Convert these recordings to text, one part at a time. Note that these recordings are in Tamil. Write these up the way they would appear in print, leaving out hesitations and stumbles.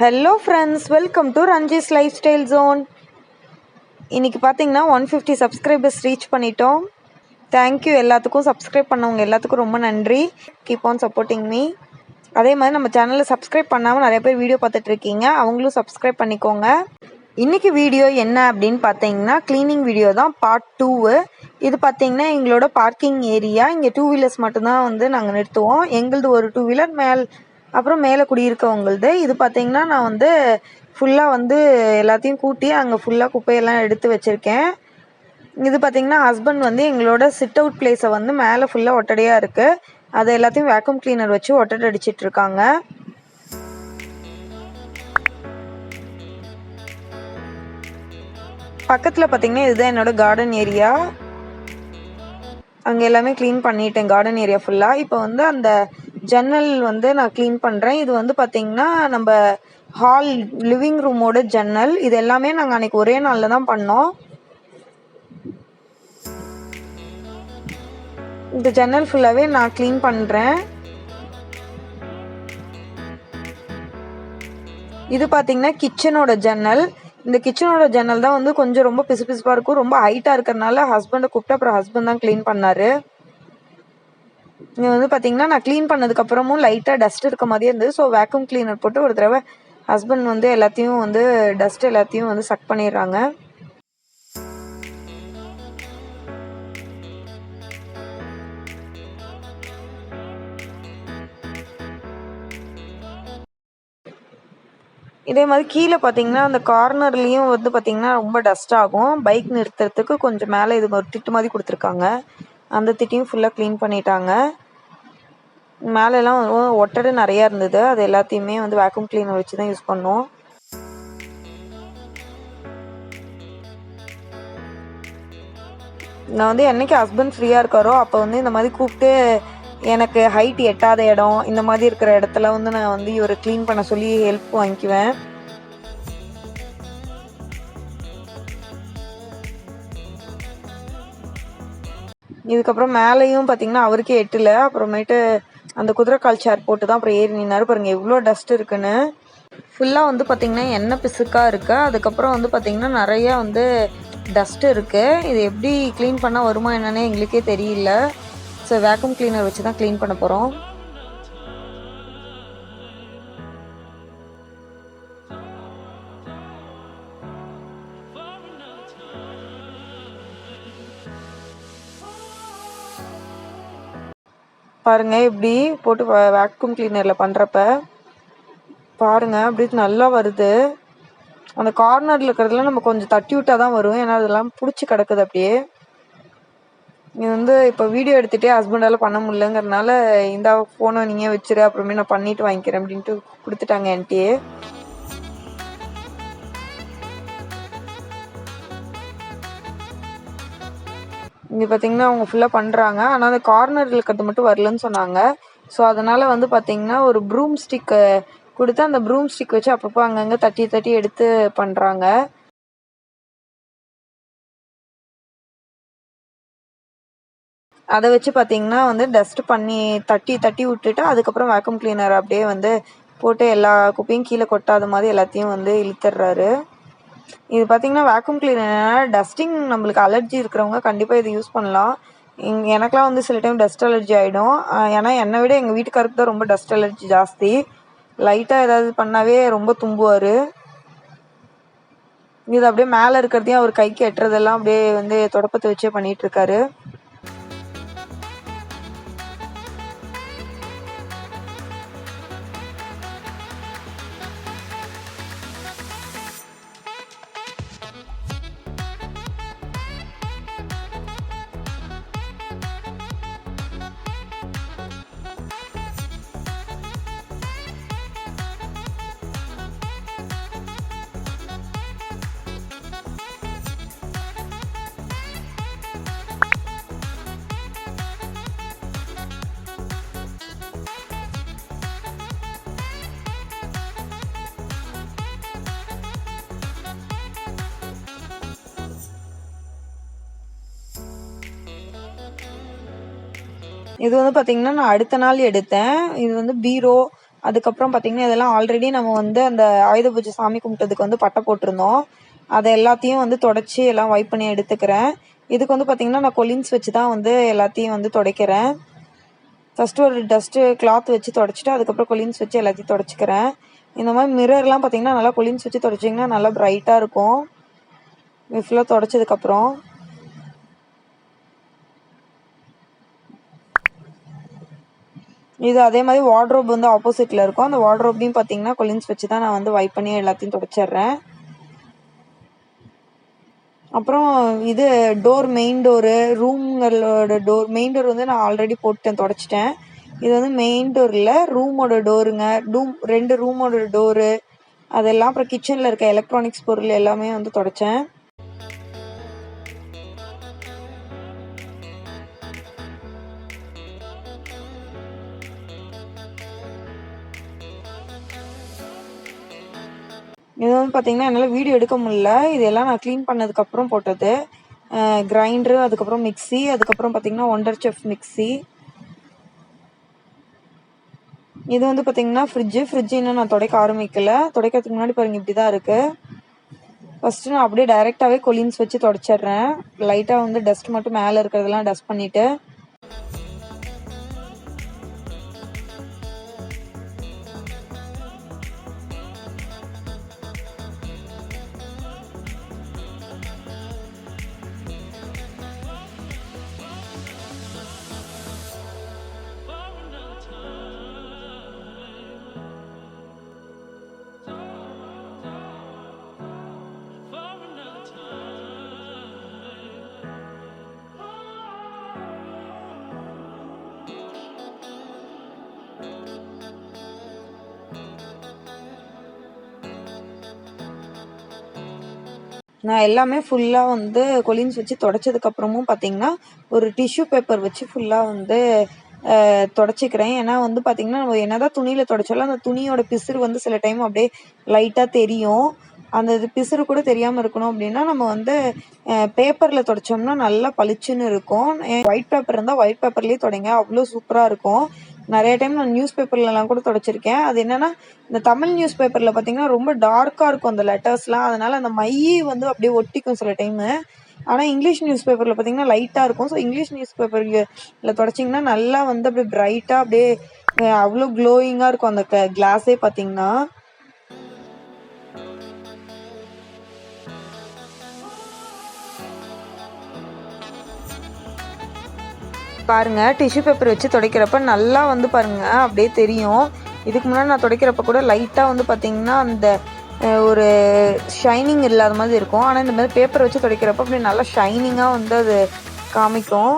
Hello friends, welcome to Ranji's Lifestyle Zone. இன்னைக்கு பார்த்தீங்கன்னா 150 சப்ஸ்கிரைபர்ஸ் ரீச் பண்ணிட்டோம். தேங்க்யூ எல்லாத்துக்கும் சப்ஸ்கிரைப் பண்ணவங்க எல்லாத்துக்கும் ரொம்ப நன்றி. Keep on supporting me. அதே மாதிரி நம்ம சேனலில் சப்ஸ்கிரைப் பண்ணாமல் நிறைய பேர் வீடியோ பார்த்துட்ருக்கீங்க, அவங்களும் சப்ஸ்கிரைப் பண்ணிக்கோங்க. இன்றைக்கி வீடியோ என்ன அப்படின்னு பார்த்தீங்கன்னா க்ளீனிங் வீடியோ தான், பார்ட் 2. இது பார்த்தீங்கன்னா எங்களோட பார்க்கிங் ஏரியா. இங்கே 2 வீலர்ஸ் மட்டும்தான் வந்து நாங்கள் நிறுத்துவோம். எங்களது ஒரு 2 வீலர் அப்புறம் மேலே குடியிருக்கவங்களது. இது பார்த்தீங்கன்னா நான் வந்து ஃபுல்லாக வந்து எல்லாத்தையும் கூட்டி அங்கே ஃபுல்லாக குப்பையெல்லாம் எடுத்து வச்சுருக்கேன். இது பார்த்தீங்கன்னா ஹஸ்பண்ட் வந்து எங்களோட சிட் அவுட் பிளேஸை வந்து மேலே ஃபுல்லாக ஒட்டடையாக இருக்குது, அதை எல்லாத்தையும் வேக்யூம் கிளீனர் வச்சு ஒட்டடை அடிச்சிட்ருக்காங்க. பக்கத்தில் பார்த்தீங்கன்னா இதுதான் என்னோடய கார்டன் ஏரியா. அங்கே எல்லாமே க்ளீன் பண்ணிட்டேன், கார்டன் ஏரியா ஃபுல்லாக. இப்போ வந்து அந்த ஜன்னல் வந்து நான் க்ளீன் பண்ணுறேன். இது வந்து பார்த்திங்கன்னா நம்ம ஹால் லிவிங் ரூமோட ஜன்னல். இது எல்லாமே நாங்கள் அன்றைக்கி ஒரே நாளில் தான் பண்ணோம். இந்த ஜன்னல் ஃபுல்லாகவே நான் க்ளீன் பண்ணுறேன். இது பார்த்திங்கன்னா கிச்சனோட ஜன்னல். இந்த கிச்சனோட ஜன்னல் தான் வந்து கொஞ்சம் ரொம்ப பிசுபிசுப்பாக இருக்கும். ரொம்ப ஹைட்டாக இருக்கிறதுனால ஹஸ்பண்டை கூப்பிட்டு அப்புறம் ஹஸ்பண்ட் தான் க்ளீன் பண்ணார். இங்கே வந்து பார்த்திங்கன்னா நான் க்ளீன் பண்ணதுக்கப்புறமும் லைட்டாக டஸ்ட் இருக்க மாதிரியே இருந்தது. ஸோ வேக்யூம் கிளீனர் போட்டு ஒரு தடவை ஹஸ்பண்ட் வந்து எல்லாத்தையும் வந்து டஸ்ட் எல்லாத்தையும் வந்து சக் பண்ணிடுறாங்க. இதே மாதிரி கீழே பார்த்தீங்கன்னா அந்த கார்னர்லேயும் வந்து பார்த்திங்கன்னா ரொம்ப டஸ்ட் ஆகும். பைக் நிறுத்துறதுக்கு கொஞ்சம் மேலே இது ஒரு திட்டு மாதிரி கொடுத்துருக்காங்க, அந்த திட்டையும் ஃபுல்லாக க்ளீன் பண்ணிட்டாங்க. மேலெல்லாம் ஒட்டடை நிறையா இருந்தது, அது எல்லாத்தையுமே வந்து வேக்யூம் கிளீனர் வச்சு தான் யூஸ் பண்ணோம். நான் வந்து என்னைக்கு ஹஸ்பண்ட் ஃப்ரீயாக இருக்காரோ அப்போ வந்து இந்த மாதிரி கூப்பிட்டு எனக்கு ஹைட் எட்டாத இடம் இந்த மாதிரி இருக்கிற இடத்துல வந்து நான் வந்து இவரை க்ளீன் பண்ண சொல்லி ஹெல்ப் வாங்கிக்குவேன். இதுக்கப்புறம் மேலேயும் பார்த்தீங்கன்னா அவருக்கே எட்டல. அப்புறமேட்டு அந்த குதிரைக்கால் சேர் போட்டு தான் அப்புறம் ஏறி நின்னாரு. பாருங்க எவ்வளோ டஸ்ட் இருக்குன்னு. ஃபுல்லாக வந்து பார்த்திங்கன்னா எண்ணெய் பிசுக்காக இருக்குது. அதுக்கப்புறம் வந்து பார்த்திங்கன்னா நிறையா வந்து டஸ்ட்டு இருக்குது. இது எப்படி க்ளீன் பண்ணால் வருமா என்னன்னே எங்களுக்கே தெரியல. ஸோ வேக்யூம் கிளீனர் வச்சு தான் க்ளீன் பண்ண போகிறோம். பாருங்க இப்படி போட்டு வேக்யூம் கிளீனரில் பண்ணுறப்ப பாருங்க அப்படி நல்லா வருது. அந்த கார்னரில் இருக்கிறதுலாம் நம்ம கொஞ்சம் தட்டி விட்டால் தான் வரும், ஏன்னா அதெல்லாம் பிடிச்சி கிடக்குது அப்படியே. இது வந்து இப்போ வீடியோ எடுத்துகிட்டே ஹஸ்பண்டால் பண்ண முடியலங்கிறதுனால இந்த ஃபோனை நீங்கள் வச்சுரு, அப்புறமே நான் பண்ணிவிட்டு வாங்கிக்கிறேன் அப்படின்ட்டு கொடுத்துட்டாங்க என்கிட்டயே. இங்கே பார்த்தீங்கன்னா அவங்க ஃபுல்லாக பண்ணுறாங்க, ஆனால் அந்த கார்னரில் இருக்கிறது மட்டும் வரலன்னு சொன்னாங்க. ஸோ அதனால் வந்து பார்த்திங்கன்னா ஒரு ப்ரூம் ஸ்டிக்கு கொடுத்து அந்த ப்ரூம் ஸ்டிக் வச்சு அப்பப்போ அங்கங்கே தட்டி தட்டி எடுத்து பண்ணுறாங்க. அதை வச்சு பார்த்திங்கன்னா வந்து டஸ்ட் பண்ணி தட்டி தட்டி விட்டுட்டு அதுக்கப்புறம் வேக்யூம் கிளீனர் அப்படியே வந்து போட்டு எல்லா குப்பையும் கீழே கொட்டாத மாதிரி எல்லாத்தையும் வந்து இழுத்துடுறாரு. இது பார்த்திங்கன்னா வேக்யூம் கிளீனர் டஸ்டிங் நம்மளுக்கு அலர்ஜி இருக்கிறவங்க கண்டிப்பாக இது யூஸ் பண்ணலாம். எனக்குலாம் வந்து சில டைம் டஸ்ட் அலர்ஜி ஆகிடும். ஏன்னா என்னை விட எங்கள் வீட்டுக்காருக்கு தான் ரொம்ப டஸ்ட் அலர்ஜி ஜாஸ்தி. லைட்டாக ஏதாவது பண்ணாவே ரொம்ப தும்புவார். இது அப்படியே மேலே இருக்கிறதையும் அவர் கைக்கு எட்டுறதெல்லாம் அப்படியே வந்து தொடப்பத்தை வச்சே பண்ணிகிட்ருக்காரு. இது வந்து பார்த்திங்கன்னா நான் அடுத்த நாள் எடுத்தேன். இது வந்து பீரோ அதுக்கப்புறம் பார்த்திங்கன்னா இதெல்லாம் ஆல்ரெடி நம்ம வந்து அந்த ஆயுத பூஜை சாமி கும்பிட்டதுக்கு வந்து பட்டை போட்டிருந்தோம். அதை எல்லாத்தையும் வந்து தொடச்சி எல்லாம் வைப் பண்ணி எடுத்துக்கிறேன். இதுக்கு வந்து பார்த்திங்கன்னா நான் கொலின்ஸ் வச்சு தான் வந்து எல்லாத்தையும் வந்து துடைக்கிறேன். ஃபஸ்ட்டு ஒரு டஸ்ட்டு கிளாத் வச்சு தொடச்சிட்டு அதுக்கப்புறம் கொலின்ஸ் வச்சு எல்லாத்தையும் தொடச்சிக்கிறேன். இந்த மாதிரி மிரர்லாம் பார்த்திங்கன்னா நல்லா கொலின்ஸ் வச்சு தொடச்சிங்கன்னா நல்லா ப்ரைட்டாக இருக்கும். ஃபுல்லாக தொடச்சதுக்கப்புறம் இது அதே மாதிரி வார்ட்ரோப் வந்து ஆப்போசிட்டில் இருக்கும். அந்த வார்ட்ரோப்லையும் பார்த்தீங்கன்னா கொலின்ஸ் வச்சு தான் நான் வந்து வைப் பண்ணி எல்லாத்தையும் தொடச்சிட்றேன். அப்புறம் இது டோர், மெயின் டோரு, ரூம்களோட டோர், மெயின் டோர் வந்து நான் ஆல்ரெடி போட்டேன், தொடச்சிட்டேன். இது வந்து மெயின் டோர் இல்லை, ரூமோட டோருங்க. 2 ரூமோட டோரு அதெல்லாம், அப்புறம் கிச்சனில் இருக்க எலக்ட்ரானிக்ஸ் பொருள் எல்லாமே வந்து தொடச்சேன். இது வந்து பார்த்திங்கன்னா என்னால் வீடியோ எடுக்க முடியல. இதெல்லாம் நான் க்ளீன் பண்ணதுக்கப்புறம் போட்டது. கிரைண்டரு, அதுக்கப்புறம் மிக்ஸி, அதுக்கப்புறம் பார்த்திங்கன்னா ஒண்டர் செஃப் மிக்ஸி. இது வந்து பார்த்திங்கன்னா ஃப்ரிட்ஜு இன்னும் நான் துடைக்க ஆரம்பிக்கலை. துடைக்கிறதுக்கு முன்னாடி பாருங்கள் இப்படி தான் இருக்குது. ஃபஸ்ட்டு நான் அப்படியே டைரெக்டாகவே கொலின்ஸ் வச்சு தொடச்சிட்றேன். லைட்டாக வந்து டஸ்ட் மட்டும் மேலே இருக்கிறதெல்லாம் டஸ்ட் பண்ணிவிட்டு நான் எல்லாமே ஃபுல்லாக வந்து கொலின்ஸ் வச்சு தொடச்சதுக்கப்புறமும் பார்த்திங்கன்னா ஒரு டிஷ்யூ பேப்பர் வச்சு ஃபுல்லாக வந்து தொடச்சிக்கிறேன். ஏன்னா வந்து பார்த்திங்கன்னா நம்ம என்ன தான் துணியில் தொடச்சாலும் அந்த துணியோட பிசுறு வந்து சில டைம் அப்படியே லைட்டாக தெரியும். அந்த பிசுறு கூட தெரியாமல் இருக்கணும் அப்படின்னா நம்ம வந்து பேப்பரில் தொடச்சோம்னா நல்லா பளிச்சுன்னு இருக்கும். ஒயிட் பேப்பர் இருந்தால் ஒயிட் பேப்பர்லேயே தொடங்க, அவ்வளோ சூப்பராக இருக்கும். நிறைய டைம் நான் நியூஸ் பேப்பர்லலாம் கூட தொடச்சிருக்கேன். அது என்னென்னா இந்த தமிழ் நியூஸ் பேப்பரில் பார்த்திங்கன்னா ரொம்ப டார்க்காக இருக்கும் அந்த லெட்டர்ஸ்லாம். அதனால் அந்த மை வந்து அப்படியே ஒட்டிக்கும் சில டைமு. ஆனால் இங்கிலீஷ் நியூஸ் பேப்பரில் பார்த்திங்கன்னா லைட்டாக இருக்கும். ஸோ இங்கிலீஷ் நியூஸ் பேப்பரில் தொடச்சிங்கன்னா நல்லா வந்து அப்படியே ப்ரைட்டாக அப்படியே அவ்வளோ க்ளோயிங்காக இருக்கும் அந்த கிளாஸே பார்த்திங்கன்னா. பாருங்கள் டிஷ்யூ பேப்பர் வச்சு துடைக்கிறப்ப நல்லா வந்து பாருங்கள் அப்படியே தெரியும். இதுக்கு முன்னாடி நான் துடைக்கிறப்ப கூட லைட்டாக வந்து பார்த்திங்கன்னா அந்த ஒரு ஷைனிங் இல்லாத மாதிரி இருக்கும். ஆனால் இந்த மாதிரி பேப்பர் வச்சு துடைக்கிறப்ப அப்படி நல்லா ஷைனிங்காக வந்து அது காமிக்கும்.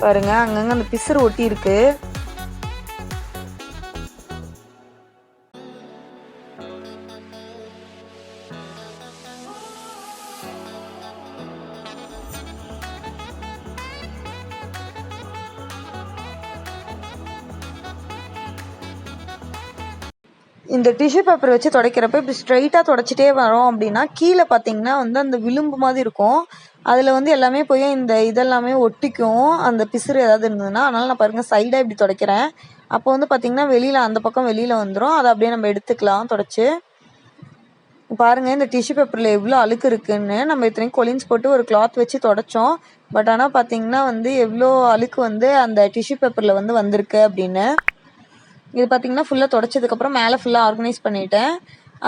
பாருங்க அங்கங்க அந்த பிசுறு ஒட்டி இருக்கு. இந்த டிஷ்யூ பேப்பர் வச்சு துடைக்கிறப்ப இப்படி ஸ்ட்ரைட்டாக துடைச்சிட்டே வரோம் அப்படின்னா கீழே பார்த்தீங்கன்னா வந்து அந்த விளிம்பு மாதிரி இருக்கும். அதில் வந்து எல்லாமே போய் இந்த இதெல்லாமே ஒட்டிக்கும் அந்த பிசுறு ஏதாவது இருந்ததுன்னா. அதனால் நான் பாருங்கள் சைடாக இப்படி துடைக்கிறேன். அப்போ வந்து பார்த்திங்கன்னா வெளியில் அந்த பக்கம் வெளியில் வந்துடும். அதை அப்படியே நம்ம எடுத்துக்கலாம் துடைச்சி. பாருங்கள் இந்த டிஷ்யூ பேப்பரில் எவ்வளோ அழுக்கு இருக்குதுன்னு. நம்ம இத்தனையும் கொலின்ஸ் போட்டு ஒரு கிளாத் வச்சு துடைச்சோம். பட் ஆனால் பார்த்திங்கன்னா வந்து எவ்வளோ அழுக்கு வந்து அந்த டிஷ்யூ பேப்பரில் வந்து வந்திருக்கு அப்படின்னு. இது பார்த்திங்கன்னா ஃபுல்லாக துடைச்சதுக்கப்புறம் மேலே ஃபுல்லாக ஆர்கனைஸ் பண்ணிவிட்டேன்.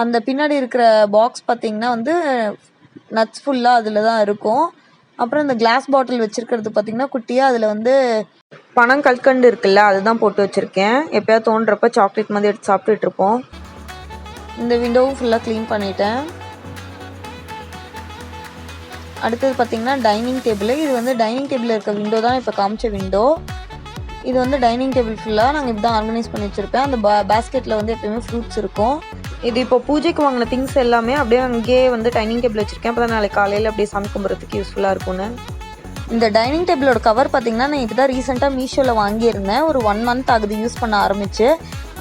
அந்த பின்னாடி இருக்கிற பாக்ஸ் பார்த்திங்கன்னா வந்து நட்ஸ் ஃபுல்லாக அதில் தான் இருக்கும். அப்புறம் இந்த கிளாஸ் பாட்டில் வச்சுருக்கிறது பார்த்திங்கன்னா குட்டியாக அதில் வந்து பனம் கல்கண்டு இருக்குல்ல அதுதான் போட்டு வச்சுருக்கேன். எப்போயாவது தோன்றப்ப சாக்லேட் மாதிரி எடுத்து சாப்பிட்டுட்ருப்போம். இந்த விண்டோவும் ஃபுல்லாக க்ளீன் பண்ணிட்டேன். அடுத்தது பார்த்திங்கன்னா டைனிங் டேபிள். இது வந்து டைனிங் டேபிளில் இருக்க விண்டோ தான் இப்போ காமிச்ச விண்டோ. இது வந்து டைனிங் டேபிள் ஃபுல்லாக நாங்கள் இப்படி தான் ஆர்கனைஸ் பண்ணி வச்சுருப்பேன். அந்த பேஸ்கெட்டில் வந்து எப்போயுமே ஃப்ரூட்ஸ் இருக்கும். இது இப்போ பூஜைக்கு வாங்கின திங்ஸ் எல்லாமே அப்படியே அங்கேயே வந்து டைனிங் டேபிள் வச்சுருக்கேன். அப்போ தான் நாளைக்கு காலையில் அப்படியே சாமி கும்பிட்றதுக்கு யூஸ்ஃபுல்லாக இருக்கும்னு. இந்த டைனிங் டேபிளோட கவர் பார்த்திங்கன்னா நான் இப்போ தான் ரீசெண்டாக மீஷோவில் வாங்கியிருந்தேன். ஒரு 1 மந்த் ஆகுது யூஸ் பண்ண ஆரம்பித்து.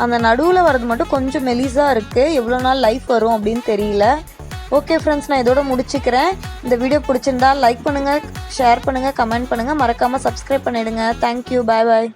அந்த நடுவில் வரது மட்டும் கொஞ்சம் மெலிஸாக இருக்குது. எவ்வளோ நாள் லைஃப் வரும் அப்படின்னு தெரியல. ஓகே ஃப்ரெண்ட்ஸ், நான் இதோட முடிச்சுக்கிறேன். இந்த வீடியோ பிடிச்சிருந்தா லைக் பண்ணுங்கள், ஷேர் பண்ணுங்கள், கமெண்ட் பண்ணுங்கள், மறக்காமல் சப்ஸ்கிரைப் பண்ணிவிடுங்க. தேங்க்யூ, பாய் பாய்.